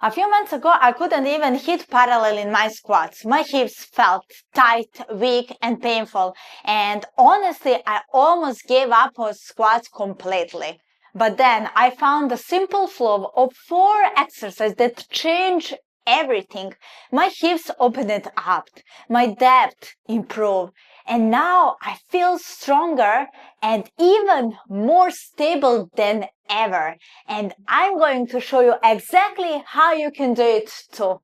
A few months ago, I couldn't even hit parallel in my squats. My hips felt tight, weak, and painful. And honestly, I almost gave up on squats completely. But then I found a simple flow of 4 exercises that change everything. My hips opened up, my depth improved, and now I feel stronger and even more stable than ever. And I'm going to show you exactly how you can do it too.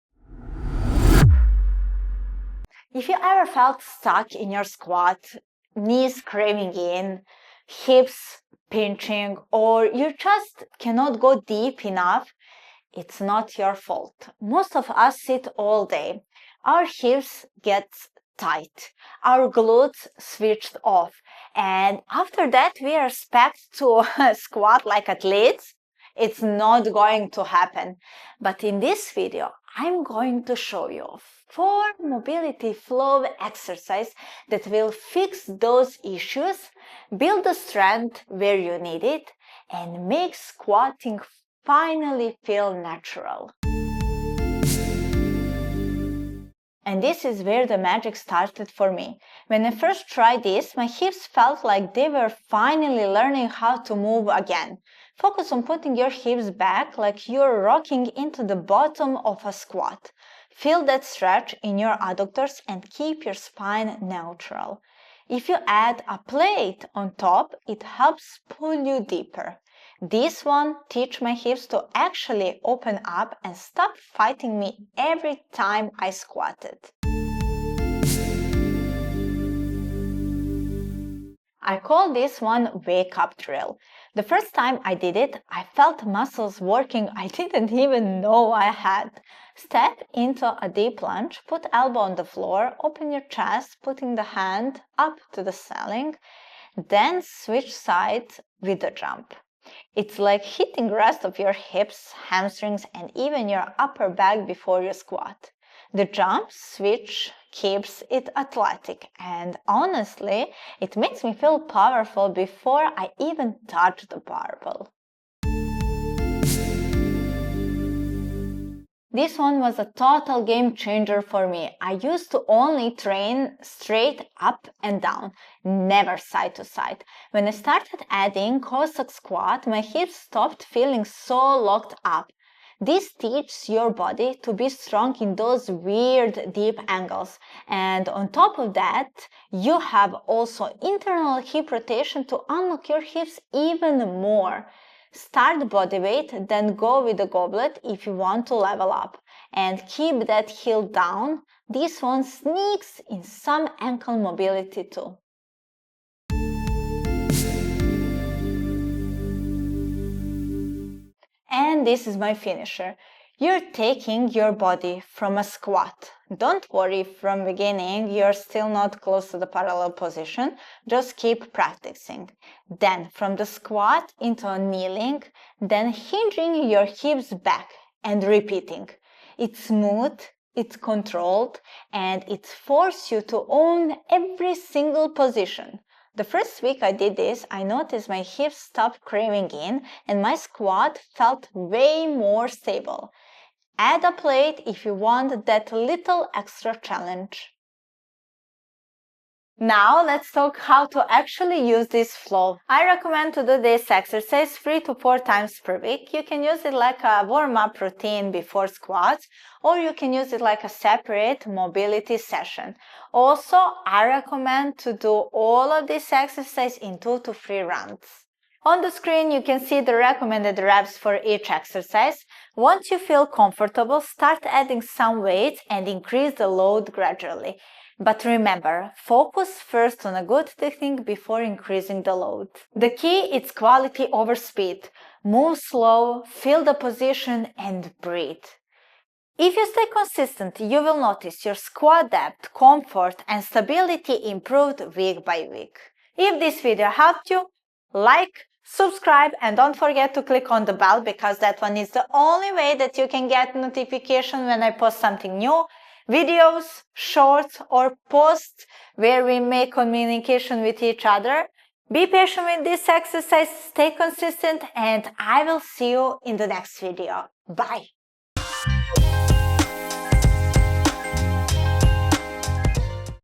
If you ever felt stuck in your squat, knees craving in, hips pinching, or you just cannot go deep enough, it's not your fault. Most of us sit all day. Our hips get tight, our glutes switched off, and after that we are expected to squat like athletes. It's not going to happen. But in this video, I'm going to show you 4 mobility flow exercises that will fix those issues, build the strength where you need it, and make squatting finally feel natural. And this is where the magic started for me. When I first tried this, my hips felt like they were finally learning how to move again. Focus on putting your hips back like you're rocking into the bottom of a squat. Feel that stretch in your adductors and keep your spine neutral. If you add a plate on top, it helps pull you deeper. This one teaches my hips to actually open up and stop fighting me every time I squatted. I call this one wake up drill. The first time I did it, I felt muscles working I didn't even know I had. Step into a deep lunge, put elbow on the floor, open your chest, putting the hand up to the ceiling, then switch sides with the jump. It's like hitting the rest of your hips, hamstrings, and even your upper back before you squat. The jump switch keeps it athletic, and honestly, it makes me feel powerful before I even touch the barbell. This one was a total game changer for me. I used to only train straight up and down, never side to side. When I started adding Cossack squat, my hips stopped feeling so locked up. This teaches your body to be strong in those weird deep angles. And on top of that, you have also internal hip rotation to unlock your hips even more. Start body weight, then go with the goblet if you want to level up. And keep that heel down. This one sneaks in some ankle mobility too. And this is my finisher. You're taking your body from a squat. Don't worry from beginning, you're still not close to the parallel position. Just keep practicing. Then from the squat into a kneeling, then hinging your hips back and repeating. It's smooth, it's controlled, and it forces you to own every single position. The first week I did this, I noticed my hips stopped craving in and my squat felt way more stable. Add a plate if you want that little extra challenge. Now let's talk how to actually use this flow. I recommend to do this exercise 3 to 4 times per week. You can use it like a warm-up routine before squats, or you can use it like a separate mobility session. Also, I recommend to do all of these exercises in 2 to 3 rounds. On the screen, you can see the recommended reps for each exercise. Once you feel comfortable, start adding some weights and increase the load gradually. But remember, focus first on a good technique before increasing the load. The key is quality over speed. Move slow, feel the position, and breathe. If you stay consistent, you will notice your squat depth, comfort, and stability improved week by week. If this video helped you, like, subscribe, and don't forget to click on the bell because that one is the only way that you can get notification when I post something new. Videos, shorts, or posts where we make communication with each other. Be patient with this exercise, stay consistent, and I will see you in the next video. Bye!